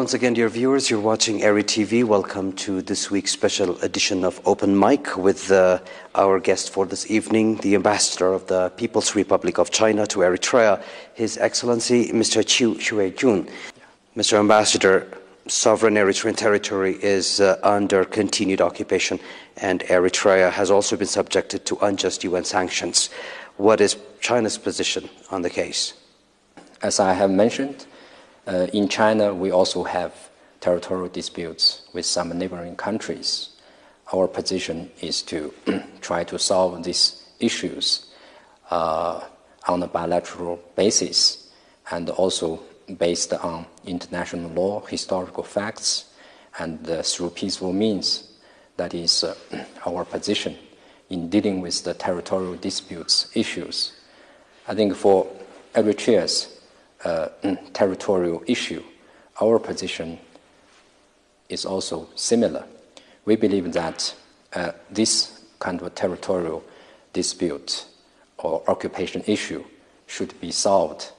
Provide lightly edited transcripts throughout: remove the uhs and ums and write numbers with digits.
once again, dear viewers. You're watching ERi-TV. Welcome to this week's special edition of Open Mic with our guest for this evening, the Ambassador of the People's Republic of China to Eritrea, His Excellency Mr. Chiu Shui-jun. Mr. Ambassador, sovereign Eritrean territory is under continued occupation, and Eritrea has also been subjected to unjust UN sanctions. What is China's position on the case? As I have mentioned, in China, we also have territorial disputes with some neighboring countries. Our position is to try to solve these issues on a bilateral basis and also based on international law, historical facts, and through peaceful means. That is our position in dealing with the territorial disputes issues. I think for Eritrea's territorial issue, our position is also similar. We believe that this kind of territorial dispute or occupation issue should be solved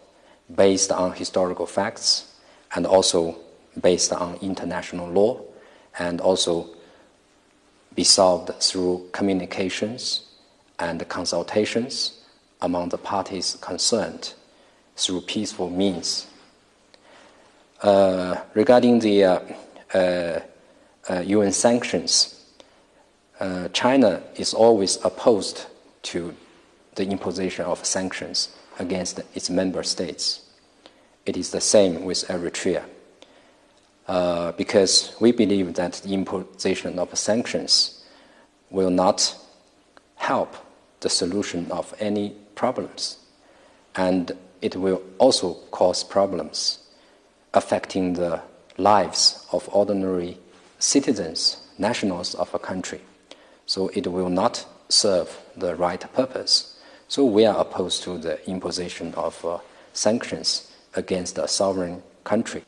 based on historical facts and also based on international law, and also be solved through communications and consultations among the parties concerned through peaceful means. Regarding the UN sanctions, China is always opposed to the imposition of sanctions against its member states. It is the same with Eritrea, because we believe that the imposition of sanctions will not help the solution of any problems, and it will also cause problems affecting the lives of ordinary citizens, nationals of a country. So it will not serve the right purpose. So we are opposed to the imposition of sanctions against a sovereign country.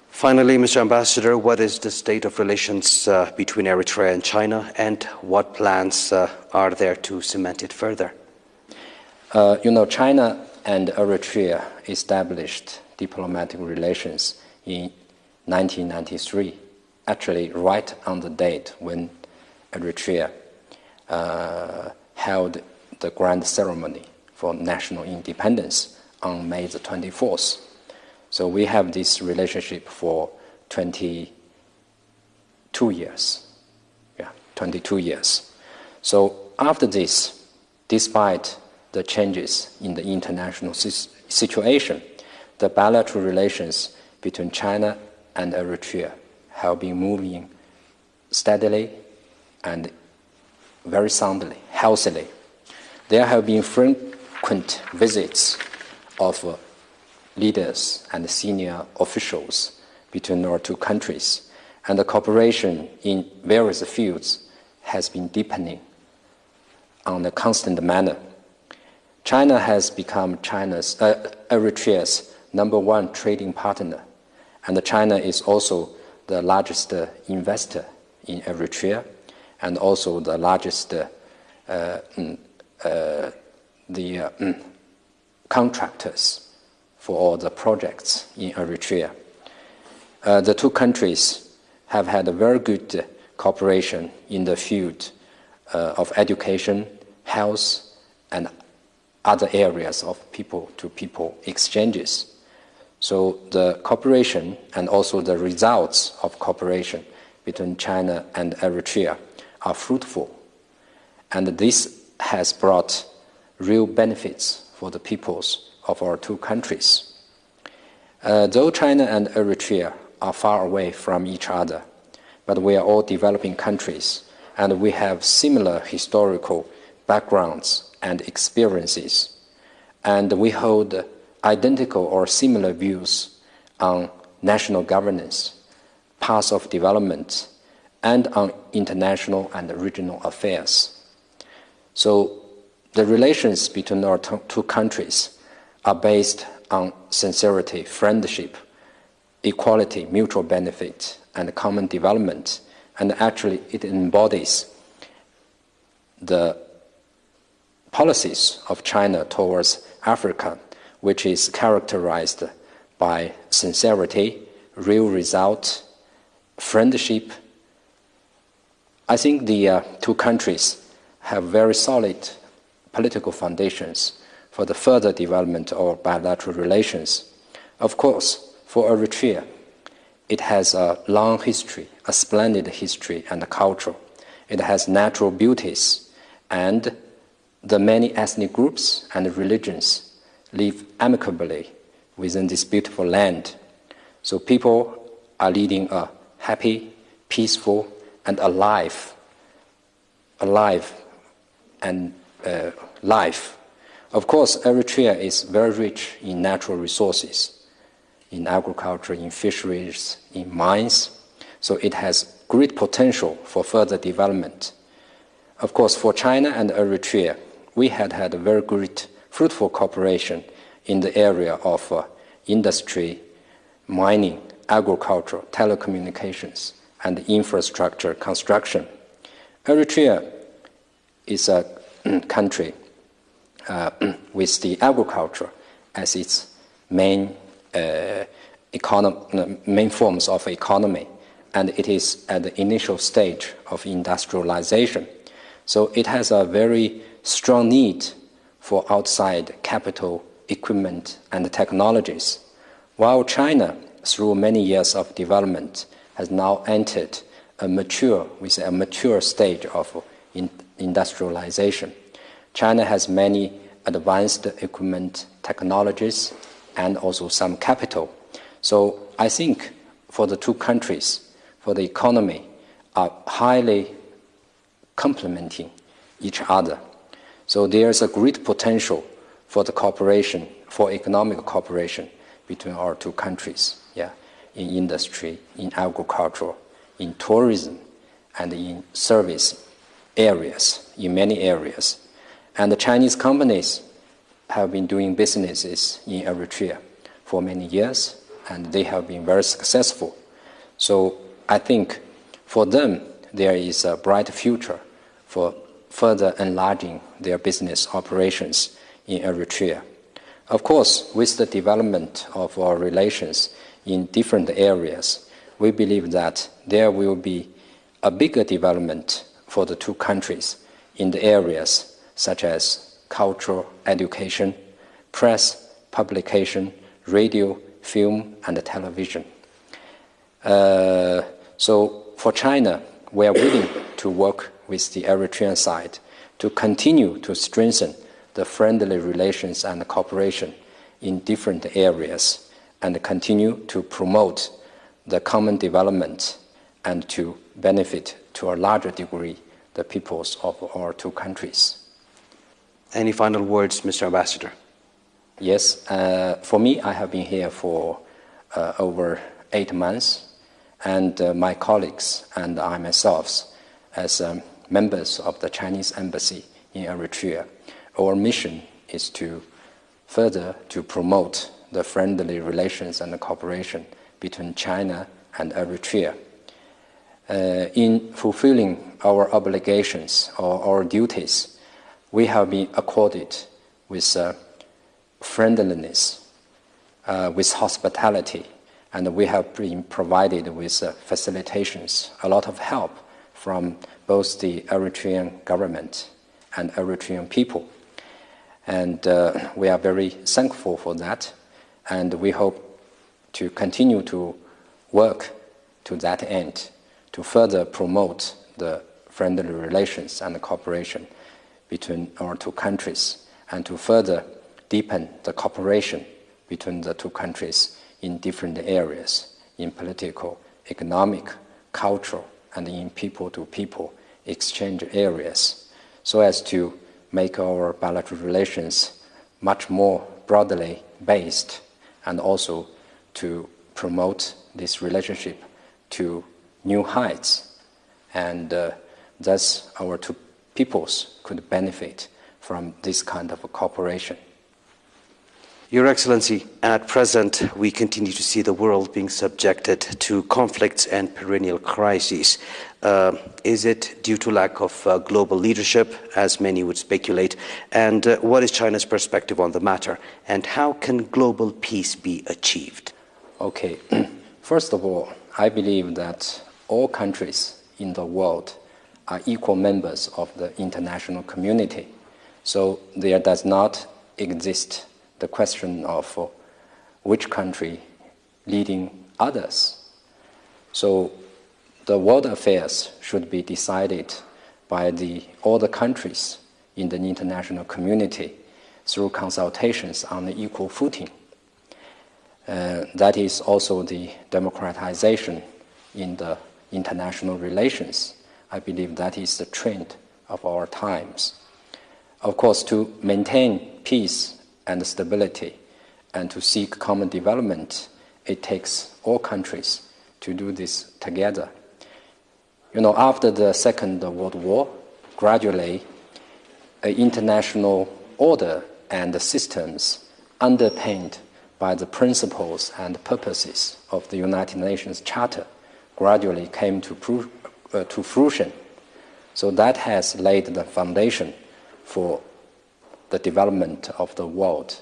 Finally, Mr. Ambassador, what is the state of relations between Eritrea and China, and what plans are there to cement it further? China and Eritrea established diplomatic relations in 1993, actually right on the date when Eritrea held the grand ceremony for national independence on May the 24th. So we have this relationship for 22 years. 22 years. So after this, despite the changes in the international situation, the bilateral relations between China and Eritrea have been moving steadily and very soundly, healthily. There have been frequent visits of leaders and senior officials between our two countries, and the cooperation in various fields has been deepening on a constant manner. China has become Eritrea's #1 trading partner, and China is also the largest investor in Eritrea, and also the largest contractors for all the projects in Eritrea. The two countries have had a very good cooperation in the field of education, health, and other areas of people-to-people exchanges. So the cooperation and also the results of cooperation between China and Eritrea are fruitful, and this has brought real benefits for the peoples of our two countries. Though China and Eritrea are far away from each other, but we are all developing countries, and we have similar historical backgrounds and experiences, and we hold identical or similar views on national governance, paths of development, and on international and regional affairs. So the relations between our two countries are based on sincerity, friendship, equality, mutual benefit, and common development, and actually it embodies the policies of China towards Africa, which is characterized by sincerity, real result, friendship. I think the two countries have very solid political foundations for the further development of bilateral relations. Of course, for Eritrea, it has a long history, a splendid history and culture. It has natural beauties, and the many ethnic groups and religions live amicably within this beautiful land. So people are leading a happy, peaceful, and alive and life. Of course, Eritrea is very rich in natural resources, in agriculture, in fisheries, in mines. So it has great potential for further development. Of course, for China and Eritrea, we had a very great, fruitful cooperation in the area of industry, mining, agriculture, telecommunications, and infrastructure construction. Eritrea is a country with the agriculture as its main forms of economy, and it is at the initial stage of industrialization. So it has a very strong need for outside capital, equipment, and technologies, while China, through many years of development, has now entered a mature stage of industrialization. China has many advanced equipment technologies and also some capital. So I think for the two countries, for the economy, are highly complementing each other. So there's a great potential for the cooperation, for economic cooperation between our two countries, in industry, in agriculture, in tourism, and in service areas, in many areas. And the Chinese companies have been doing businesses in Eritrea for many years, and they have been very successful. So I think for them, there is a bright future for further enlarging their business operations in Eritrea. Of course, with the development of our relations in different areas, we believe that there will be a bigger development for the two countries in the areas such as culture, education, press, publication, radio, film, and television. So for China, we are willing to work with the Eritrean side to continue to strengthen the friendly relations and cooperation in different areas and continue to promote the common development and to benefit to a larger degree the peoples of our two countries. Any final words, Mr. Ambassador? Yes, for me, I have been here for over 8 months, and my colleagues and I myself, as members of the Chinese embassy in Eritrea, our mission is to further to promote the friendly relations and the cooperation between China and Eritrea. In fulfilling our obligations or our duties, we have been accorded with friendliness, with hospitality, and we have been provided with facilitations, a lot of help from both the Eritrean government and Eritrean people. And we are very thankful for that, and we hope to continue to work to that end, to further promote the friendly relations and cooperation between our two countries, and to further deepen the cooperation between the two countries in different areas, in political, economic, cultural, and in people-to-people exchange areas, so as to make our bilateral relations much more broadly based, and also to promote this relationship to new heights, and thus our two peoples could benefit from this kind of a cooperation. Your Excellency, at present we continue to see the world being subjected to conflicts and perennial crises. Is it due to lack of global leadership, as many would speculate? And what is China's perspective on the matter? And how can global peace be achieved? Okay. First of all, I believe that all countries in the world are equal members of the international community. So there does not exist the question of which country leading others. So the world affairs should be decided by all the countries in the international community through consultations on an equal footing. That is also the democratization in the international relations. I believe that is the trend of our times. Of course, to maintain peace and stability and to seek common development, it takes all countries to do this together. After the Second World War, gradually, an international order and the systems underpinned by the principles and purposes of the United Nations Charter gradually came to fruition. So that has laid the foundation for the development of the world.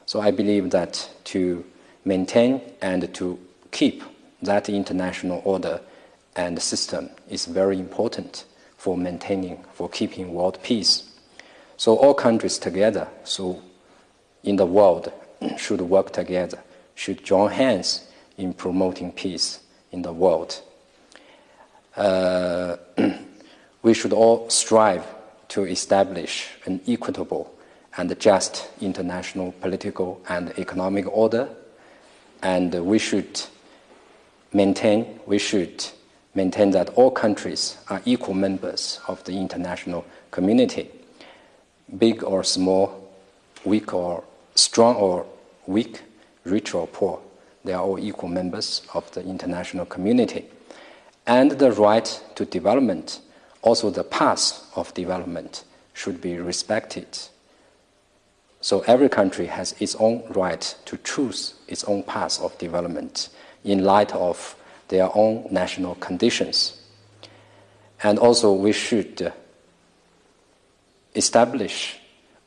So I believe that to maintain and to keep that international order and system is very important for keeping world peace. So all countries together, so in the world, should work together, should join hands in promoting peace in the world. We should all strive to establish an equitable and just international political and economic order, and we should maintain that all countries are equal members of the international community. Big or small, weak or strong or weak, rich or poor, they are all equal members of the international community. And the right to development, also the path of development, should be respected. So every country has its own right to choose its own path of development in light of their own national conditions. And also we should establish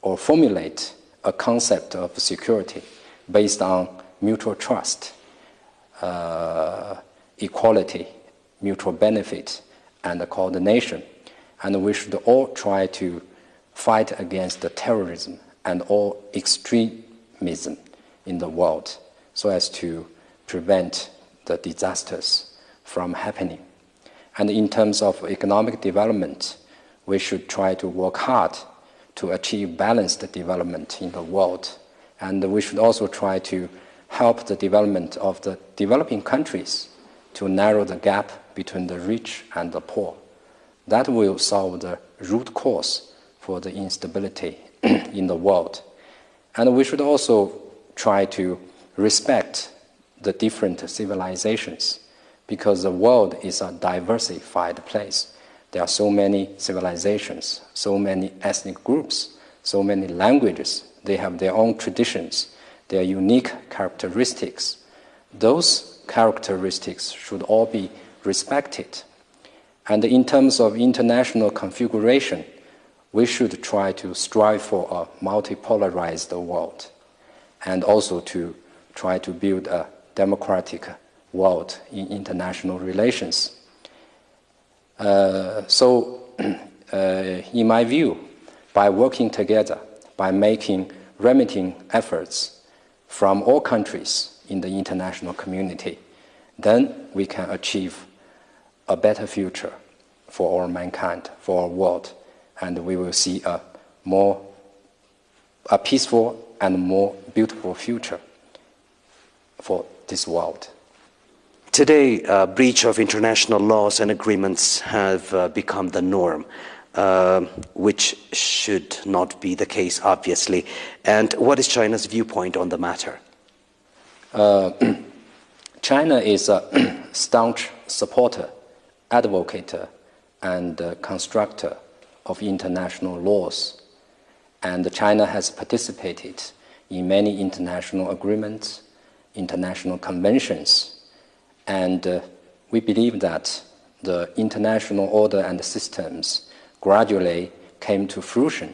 or formulate a concept of security based on mutual trust, equality, mutual benefit, and coordination. And we should all try to fight against the terrorism and all extremism in the world so as to prevent the disasters from happening. And in terms of economic development, we should try to work hard to achieve balanced development in the world. And we should also try to help the development of the developing countries to narrow the gap between the rich and the poor. That will solve the root cause for the instability in the world. And we should also try to respect the different civilizations, because the world is a diversified place. There are so many civilizations, so many ethnic groups, so many languages. They have their own traditions, their unique characteristics. Those characteristics should all be respected. And in terms of international configuration, we should try to strive for a multipolarized world and also to try to build a democratic world in international relations. In my view, by working together, by remitting efforts from all countries in the international community, then we can achieve a better future for all mankind, for our world, and we will see a peaceful and more beautiful future for this world. Today, breach of international laws and agreements have become the norm, which should not be the case, obviously. And what is China's viewpoint on the matter? China is a staunch supporter, advocate, and constructor of international laws. And China has participated in many international agreements, international conventions. And we believe that the international order and systems gradually came to fruition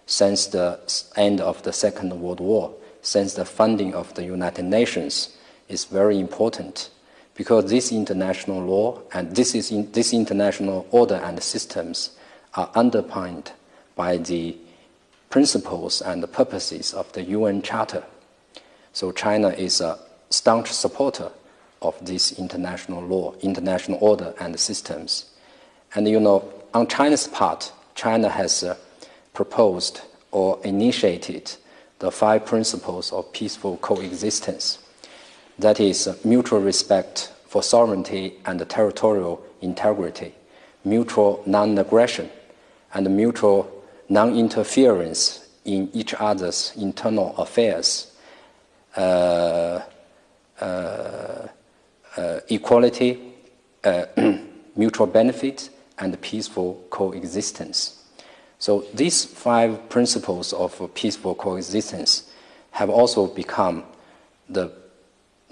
since the end of the Second World War, since the founding of the United Nations is very important because this international law and this international order and systems are underpinned by the principles and the purposes of the UN Charter. So China is a staunch supporter of this international law, international order and systems. And on China's part, China has proposed or initiated the 5 principles of peaceful coexistence. That is mutual respect for sovereignty and territorial integrity, mutual non-aggression, and mutual non-interference in each other's internal affairs, equality, mutual benefit, and peaceful coexistence. So these 5 principles of peaceful coexistence have also become the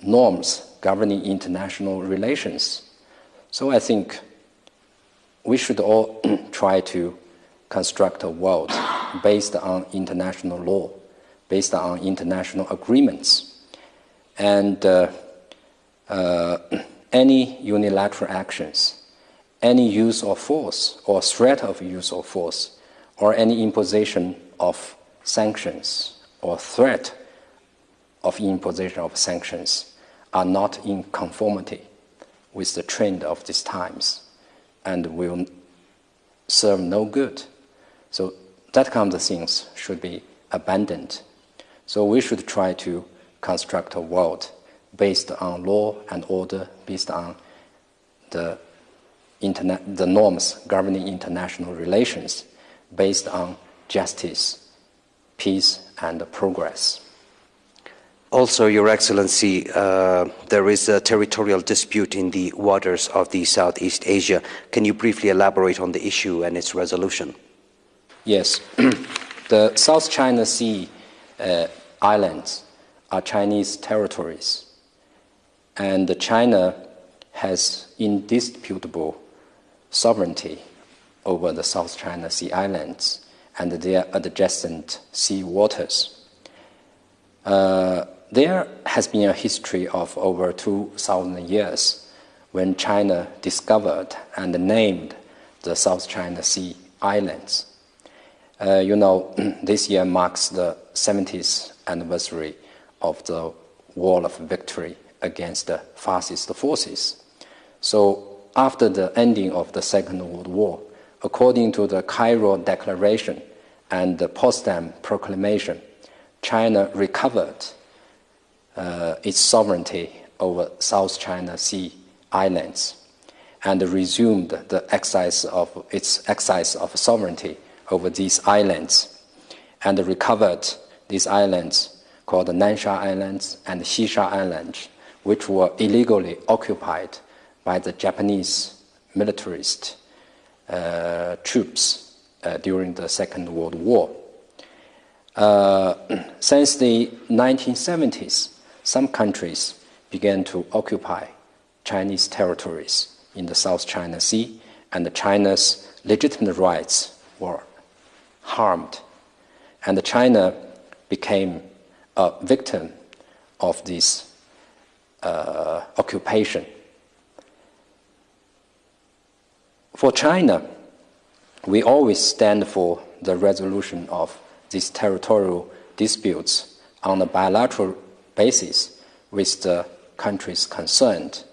norms governing international relations. So I think we should all try to construct a world based on international law, based on international agreements. And any unilateral actions, any use of force or threat of use of force, or any imposition of sanctions or threat of imposition of sanctions are not in conformity with the trend of these times and will serve no good. So that kind of things should be abandoned. So we should try to construct a world based on law and order, based on the norms governing international relations, based on justice, peace, and progress. Also, Your Excellency, there is a territorial dispute in the waters of the Southeast Asia. Can you briefly elaborate on the issue and its resolution? Yes. The South China Sea islands are Chinese territories, and China has indisputable sovereignty over the South China Sea islands and their adjacent sea waters. There has been a history of over 2,000 years when China discovered and named the South China Sea islands. This year marks the 70th anniversary of the War of Victory against the fascist forces. So after the ending of the Second World War, according to the Cairo Declaration and the Potsdam Proclamation, China recovered its sovereignty over South China Sea islands and resumed its exercise of sovereignty over these islands, and recovered these islands called the Nansha Islands and Shisha Islands, which were illegally occupied by the Japanese militarist troops during the Second World War. Since the 1970s, some countries began to occupy Chinese territories in the South China Sea, and China's legitimate rights were harmed. And China became a victim of this occupation. For China, we always stand for the resolution of these territorial disputes on a bilateral basis with the countries concerned,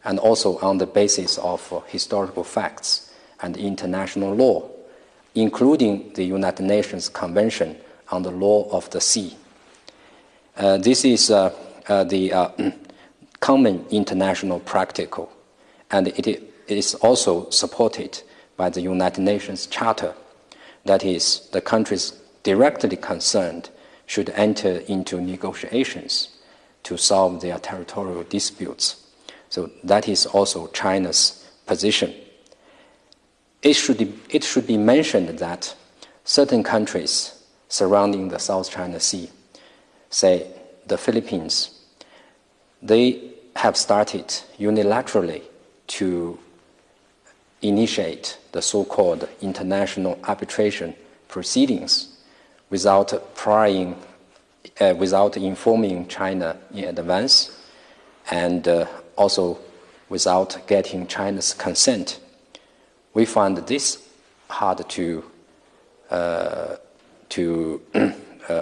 and also on the basis of historical facts and international law, including the United Nations Convention on the Law of the Sea. This is the common international practice, and it is also supported by the United Nations Charter. That is, the countries directly concerned should enter into negotiations to solve their territorial disputes. So that is also China's position. It should be mentioned that certain countries surrounding the South China Sea, say the Philippines, they have started unilaterally to initiate the so-called international arbitration proceedings without informing China in advance, and also without getting China's consent. We find this hard to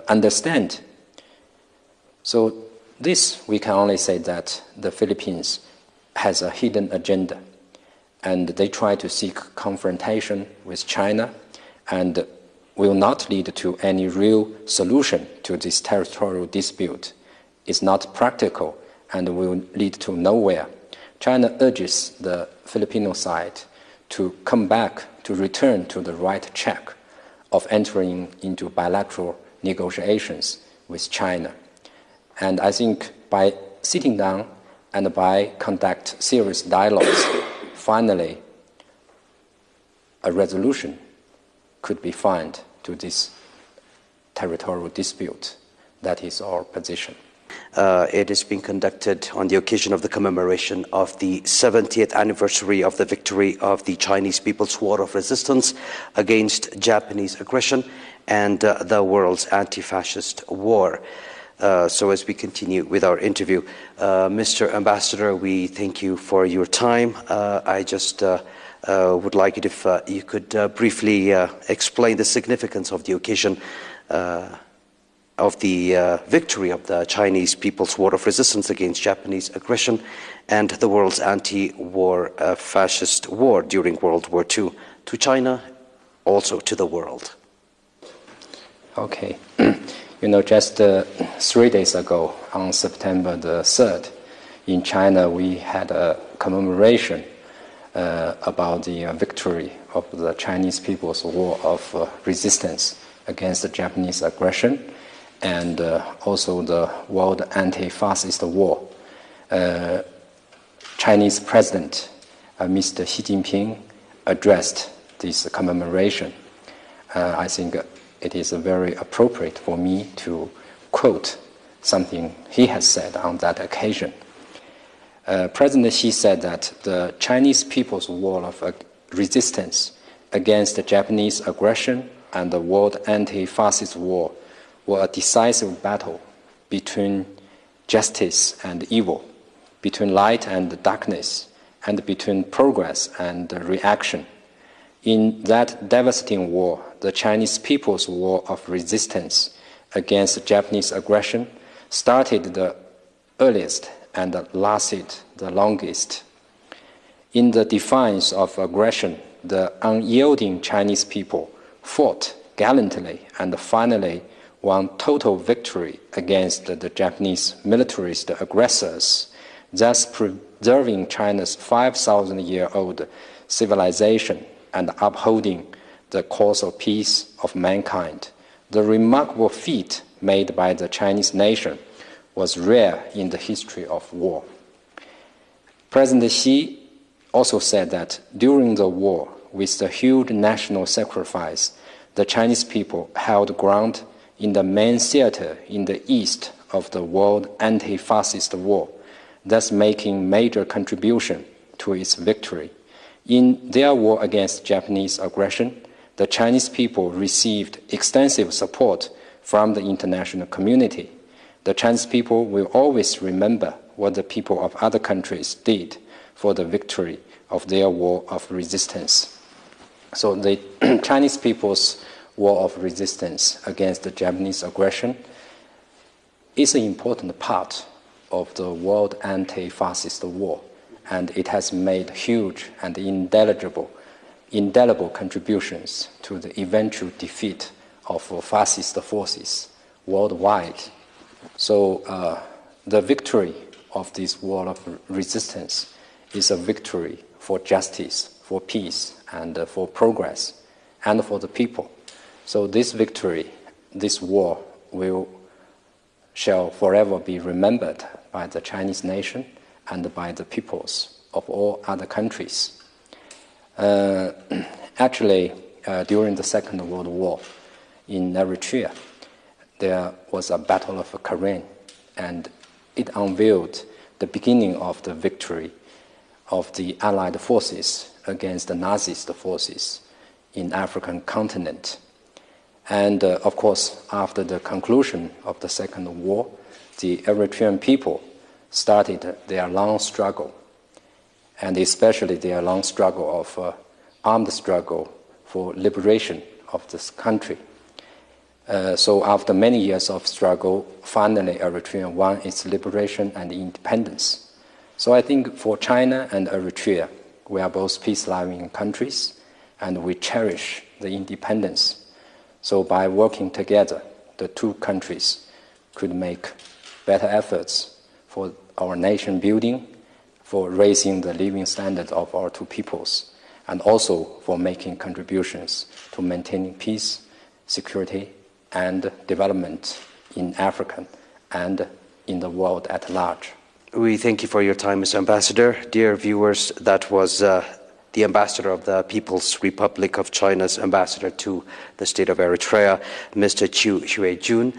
understand. So this, we can only say that the Philippines has a hidden agenda, and they try to seek confrontation with China and will not lead to any real solution to this territorial dispute. It's not practical and will lead to nowhere. China urges the Filipino side to come back, to return to the right track of entering into bilateral negotiations with China. And I think by sitting down and by conduct serious dialogues, finally a resolution could be found to this territorial dispute. That is our position. It is being conducted on the occasion of the commemoration of the 70th anniversary of the victory of the Chinese People's War of Resistance against Japanese aggression and the world's anti-fascist war. So as we continue with our interview, Mr. Ambassador, we thank you for your time. I just would like it if you could briefly explain the significance of the occasion of the victory of the Chinese People's War of Resistance against Japanese aggression and the world's anti-war fascist war during World War II to China, also to the world. Okay. Just 3 days ago, on September the 3rd, in China, we had a commemoration about the victory of the Chinese People's War of Resistance against the Japanese aggression, and also the World Anti-Fascist War. Chinese President Mr. Xi Jinping addressed this commemoration. I think it is very appropriate for me to quote something he has said on that occasion. President Xi said that the Chinese People's War of Resistance against the Japanese aggression and the World Anti-Fascist War were a decisive battle between justice and evil, between light and darkness, and between progress and reaction. In that devastating war, the Chinese People's War of Resistance against Japanese aggression started the earliest and lasted the longest. In the defiance of aggression, the unyielding Chinese people fought gallantly and finally won total victory against the Japanese militarist aggressors, thus preserving China's 5,000-year-old civilization and upholding the cause of peace of mankind. The remarkable feat made by the Chinese nation was rare in the history of war. President Xi also said that during the war, with the huge national sacrifice, the Chinese people held ground in the main theater in the east of the World Anti-Fascist War, thus making major contribution to its victory. In their war against Japanese aggression, the Chinese people received extensive support from the international community. The Chinese people will always remember what the people of other countries did for the victory of their war of resistance. So the Chinese people's war of resistance against the Japanese aggression is an important part of the World Anti-Fascist War, and it has made huge and indelible contributions to the eventual defeat of fascist forces worldwide. So the victory of this war of resistance is a victory for justice, for peace, and for progress, and for the people. So this victory, this war, shall forever be remembered by the Chinese nation and by the peoples of all other countries. Actually, during the Second World War in Eritrea, there was a Battle of Karen, and it unveiled the beginning of the victory of the Allied forces against the Nazist forces in African continent. And of course, after the conclusion of the Second War, the Eritrean people started their long struggle. and especially their long struggle of armed struggle for liberation of this country. So after many years of struggle, finally Eritrea won its liberation and independence. So I think for China and Eritrea, we are both peace-loving countries, and we cherish the independence. So by working together, the two countries could make better efforts for our nation building, for raising the living standard of our two peoples, and also for making contributions to maintaining peace, security, and development in Africa and in the world at large. We thank you for your time, Mr. Ambassador. Dear viewers, that was the ambassador of the People's Republic of China's ambassador to the state of Eritrea, Mr. Chu Huijun.